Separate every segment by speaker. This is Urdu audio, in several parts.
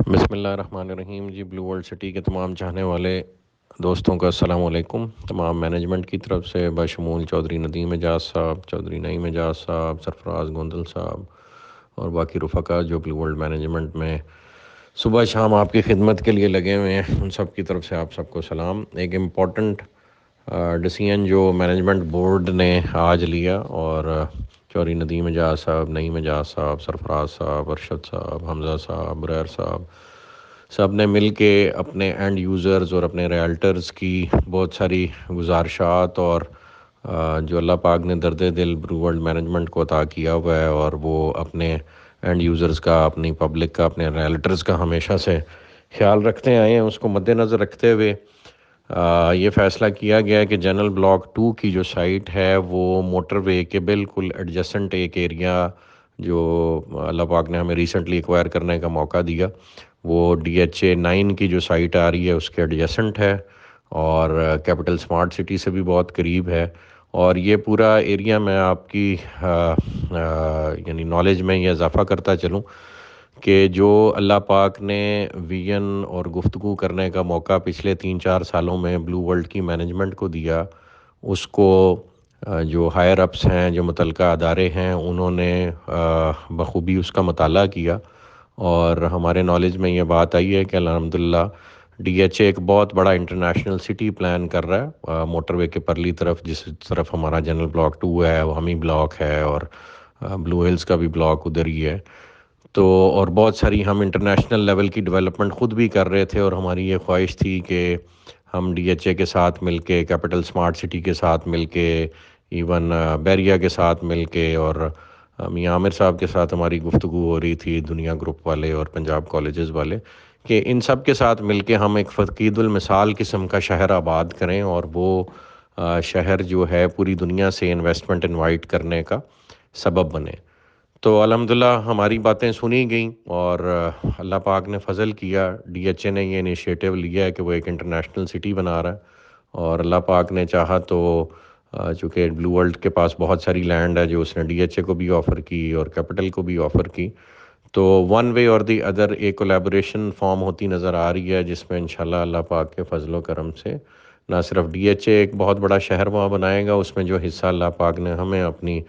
Speaker 1: بسم اللہ الرحمن الرحیم جی بلو ورلڈ سٹی کے تمام چاہنے والے دوستوں کا السلام علیکم۔ تمام مینجمنٹ کی طرف سے بشمول چودھری ندیم اعجاز صاحب، چودھری نعیم اعجاز صاحب، سرفراز گوندل صاحب اور باقی رفقا جو بلو ورلڈ مینجمنٹ میں صبح شام آپ کی خدمت کے لیے لگے ہوئے ہیں، ان سب کی طرف سے آپ سب کو سلام۔ ایک امپورٹنٹ ڈیسیژن جو مینجمنٹ بورڈ نے آج لیا، اور چودھری ندیم اعجاز صاحب، نعیم اعجاز صاحب، سرفراز صاحب، ارشد صاحب، حمزہ صاحب، بریر صاحب، سب نے مل کے اپنے اینڈ یوزرز اور اپنے ریالٹرز کی بہت ساری گزارشات اور جو اللہ پاک نے درد دل بلو ورلڈ مینجمنٹ کو عطا کیا ہوا ہے، اور وہ اپنے اینڈ یوزرز کا، اپنی پبلک کا، اپنے ریالٹرز کا ہمیشہ سے خیال رکھتے آئے ہیں، اس کو مد نظر رکھتے ہوئے یہ فیصلہ کیا گیا ہے کہ جنرل بلاک 2 کی جو سائٹ ہے وہ موٹر وے کے بالکل ایڈجسنٹ ایک ایریا جو اللہ پاک نے ہمیں ریسنٹلی ایکوائر کرنے کا موقع دیا، وہ DHA 9 کی جو سائٹ آ رہی ہے اس کے ایڈجسنٹ ہے، اور کیپٹل سمارٹ سٹی سے بھی بہت قریب ہے۔ اور یہ پورا ایریا میں آپ کی یعنی نالج میں یہ اضافہ کرتا چلوں کہ جو اللہ پاک نے ویژن اور گفتگو کرنے کا موقع پچھلے 3-4 سالوں میں بلو ورلڈ کی مینجمنٹ کو دیا، اس کو جو ہائر اپس ہیں، جو متعلقہ ادارے ہیں، انہوں نے بخوبی اس کا مطالعہ کیا، اور ہمارے نالج میں یہ بات آئی ہے کہ الحمدللہ DHA ایک بہت بڑا انٹرنیشنل سٹی پلان کر رہا ہے موٹر وے کے پرلی طرف، جس طرف ہمارا جنرل بلاک 2 ہے، وہ ہمی بلاک ہے، اور بلو ہلز کا بھی بلاک ادھر ہی ہے۔ تو اور بہت ساری ہم انٹرنیشنل لیول کی ڈیولپمنٹ خود بھی کر رہے تھے، اور ہماری یہ خواہش تھی کہ ہم DHA کے ساتھ مل کے، کیپٹل سمارٹ سٹی کے ساتھ مل کے، ایون بیریا کے ساتھ مل کے، اور میاں عامر صاحب کے ساتھ ہماری گفتگو ہو رہی تھی، دنیا گروپ والے اور پنجاب کالجز والے، کہ ان سب کے ساتھ مل کے ہم ایک فقید المثال قسم کا شہر آباد کریں، اور وہ شہر جو ہے پوری دنیا سے انویسٹمنٹ انوائٹ کرنے کا سبب بنے۔ تو الحمدللہ ہماری باتیں سنی گئیں، اور اللہ پاک نے فضل کیا، DHA نے یہ انیشیٹو لیا ہے کہ وہ ایک انٹرنیشنل سٹی بنا رہا ہے، اور اللہ پاک نے چاہا تو چونکہ بلو ورلڈ کے پاس بہت ساری لینڈ ہے جو اس نے DHA کو بھی آفر کی اور کیپٹل کو بھی آفر کی، تو ون وے اور دی ادر ایک کولیبوریشن فارم ہوتی نظر آ رہی ہے، جس میں انشاءاللہ اللہ پاک کے فضل و کرم سے نہ صرف DHA ایک بہت بڑا شہر وہاں بنائے گا، اس میں جو حصہ اللہ پاک نے ہمیں اپنی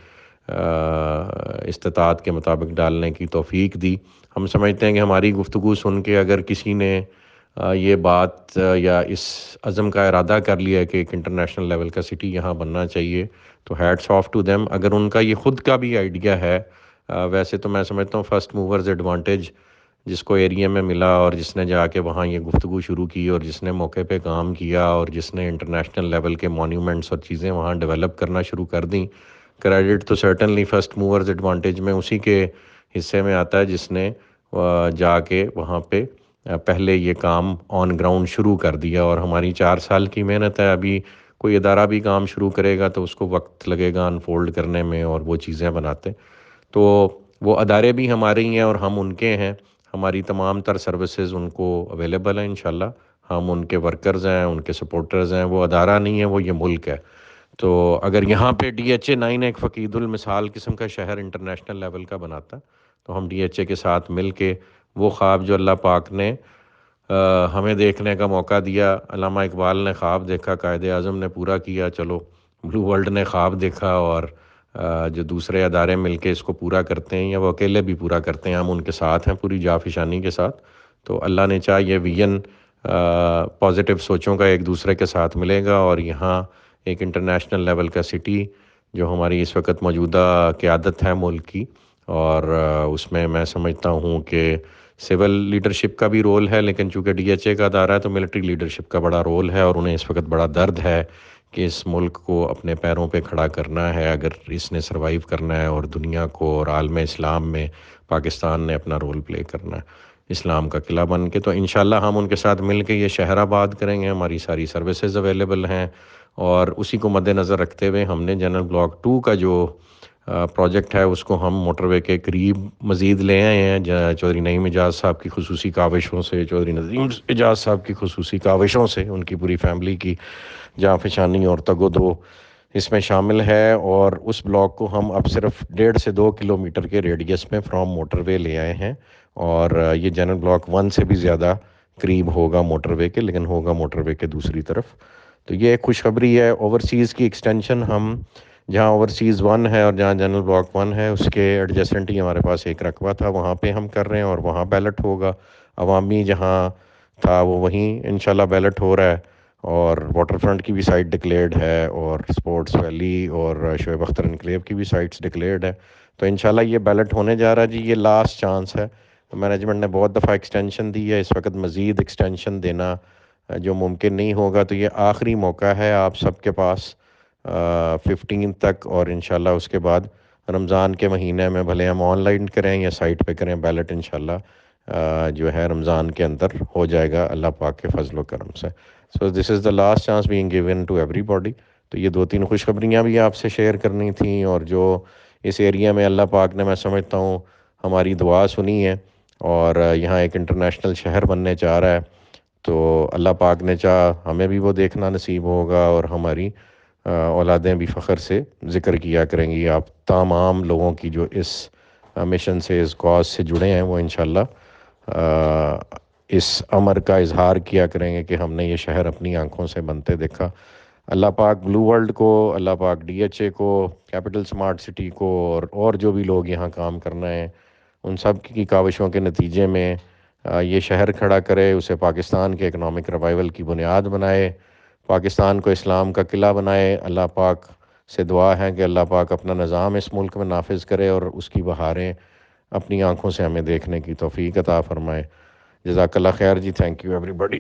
Speaker 1: استطاعت کے مطابق ڈالنے کی توفیق دی۔ ہم سمجھتے ہیں کہ ہماری گفتگو سن کے اگر کسی نے یہ بات یا اس عزم کا ارادہ کر لیا ہے کہ ایک انٹرنیشنل لیول کا سٹی یہاں بننا چاہیے، تو ہیٹس آف ٹو دیم۔ اگر ان کا یہ خود کا بھی آئیڈیا ہے، ویسے تو میں سمجھتا ہوں فرسٹ موورز ایڈوانٹیج جس کو ایریا میں ملا، اور جس نے جا کے وہاں یہ گفتگو شروع کی، اور جس نے موقع پہ کام کیا، اور جس نے انٹرنیشنل لیول کے مونیومنٹس اور چیزیں وہاں ڈیولپ کرنا شروع کر دیں، کریڈٹ تو سرٹنلی فرسٹ موورز ایڈوانٹیج میں اسی کے حصے میں آتا ہے جس نے جا کے وہاں پہ پہلے یہ کام آن گراؤنڈ شروع کر دیا۔ اور ہماری 4 سال کی محنت ہے، ابھی کوئی ادارہ بھی کام شروع کرے گا تو اس کو وقت لگے گا انفولڈ کرنے میں اور وہ چیزیں بناتے، تو وہ ادارے بھی ہمارے ہی ہیں اور ہم ان کے ہیں، ہماری تمام تر سروسز ان کو اویلیبل ہیں انشاءاللہ، ہم ان کے ورکرز ہیں، ان کے سپورٹرز ہیں، وہ ادارہ نہیں ہے، وہ یہ ملک ہے۔ تو اگر یہاں پہ DHA 9 ایک فقید المثال قسم کا شہر انٹرنیشنل لیول کا بناتا، تو ہم DHA کے ساتھ مل کے وہ خواب جو اللہ پاک نے ہمیں دیکھنے کا موقع دیا، علامہ اقبال نے خواب دیکھا، قائد اعظم نے پورا کیا، چلو بلو ورلڈ نے خواب دیکھا، اور جو دوسرے ادارے مل کے اس کو پورا کرتے ہیں یا وہ اکیلے بھی پورا کرتے ہیں، ہم ان کے ساتھ ہیں پوری جافشانی کے ساتھ۔ تو اللہ نے چاہ یہ ویژن پازیٹیو سوچوں کا ایک دوسرے کے ساتھ ملے گا، اور یہاں ایک انٹرنیشنل لیول کا سٹی جو ہماری اس وقت موجودہ قیادت ہے ملک کی، اور اس میں میں سمجھتا ہوں کہ سول لیڈرشپ کا بھی رول ہے، لیکن چونکہ DHA کا ادارہ ہے تو ملٹری لیڈرشپ کا بڑا رول ہے، اور انہیں اس وقت بڑا درد ہے کہ اس ملک کو اپنے پیروں پہ کھڑا کرنا ہے اگر اس نے سروائیو کرنا ہے، اور دنیا کو اور عالم اسلام میں پاکستان نے اپنا رول پلے کرنا ہے اسلام کا قلعہ بن کے۔ تو انشاءاللہ ہم ان کے ساتھ مل کے یہ شہر آباد کریں گے، ہماری ساری سروسز اویلیبل ہیں، اور اسی کو مد نظر رکھتے ہوئے ہم نے جنرل بلاک 2 کا جو پروجیکٹ ہے اس کو ہم موٹر وے کے قریب مزید لے آئے ہیں، چودھری نعیم اعجاز صاحب کی خصوصی کاوشوں سے، چودھری ندیم اعجاز صاحب کی خصوصی کاوشوں سے، ان کی پوری فیملی کی جانفشانی اور تگ و دو اس میں شامل ہے، اور اس بلاک کو ہم اب صرف 1.5 سے 2 کلومیٹر کے ریڈیس میں فرام موٹر وے لے آئے ہیں، اور یہ جنرل بلاک 1 سے بھی زیادہ قریب ہوگا موٹر وے کے، لیکن ہوگا موٹر وے کے دوسری طرف۔ تو یہ ایک خوشخبری ہے۔ اوورسیز کی ایکسٹینشن ہم جہاں اوورسیز 1 ہے اور جہاں جنرل بلاک 1 ہے اس کے ایڈجسٹنٹ ہی ہمارے پاس ایک رقبہ تھا، وہاں پہ ہم کر رہے ہیں اور وہاں بیلٹ ہوگا۔ عوامی جہاں تھا وہ وہیں انشاءاللہ بیلٹ ہو رہا ہے، اور واٹر فرنٹ کی بھی سائٹ ڈکلیئرڈ ہے، اور سپورٹس ویلی اور شعیب اختر انکلیو کی بھی سائٹس ڈکلیئرڈ ہے۔ تو انشاءاللہ یہ بیلٹ ہونے جا رہا ہے جی، یہ لاسٹ چانس ہے۔ مینجمنٹ نے بہت دفعہ ایکسٹینشن دی ہے، اس وقت مزید ایکسٹینشن دینا جو ممکن نہیں ہوگا، تو یہ آخری موقع ہے آپ سب کے پاس 15 تک، اور انشاءاللہ اس کے بعد رمضان کے مہینے میں بھلے ہم آن لائن کریں یا سائٹ پہ کریں، بیلٹ انشاءاللہ جو ہے رمضان کے اندر ہو جائے گا اللہ پاک کے فضل و کرم سے۔ So this is the last chance being given to ایوری باڈی۔ تو یہ 2-3 خوشخبریاں بھی آپ سے شیئر کرنی تھیں، اور جو اس ایریا میں اللہ پاک نے میں سمجھتا ہوں ہماری دعا سنی ہے، اور یہاں ایک انٹرنیشنل شہر بننے چاہ رہا ہے، تو اللہ پاک نے چاہ ہمیں بھی وہ دیکھنا نصیب ہوگا، اور ہماری اولادیں بھی فخر سے ذکر کیا کریں گی۔ آپ تمام لوگوں کی جو اس مشن سے، اس کاز سے جڑے ہیں، وہ انشاءاللہ اس امر کا اظہار کیا کریں گے کہ ہم نے یہ شہر اپنی آنکھوں سے بنتے دیکھا۔ اللہ پاک بلو ورلڈ کو، اللہ پاک ڈی ایچ اے کو، کیپٹل سمارٹ سٹی کو، اور جو بھی لوگ یہاں کام کرنا ہے ان سب کی کاوشوں کے نتیجے میں یہ شہر کھڑا کرے، اسے پاکستان کے اکنامک ریوائول کی بنیاد بنائے، پاکستان کو اسلام کا قلعہ بنائے۔ اللہ پاک سے دعا ہے کہ اللہ پاک اپنا نظام اس ملک میں نافذ کرے، اور اس کی بہاریں اپنی آنکھوں سے ہمیں دیکھنے کی توفیق عطا فرمائے۔ جزاک اللہ خیر جی، تھینک یو ایوری بڈی۔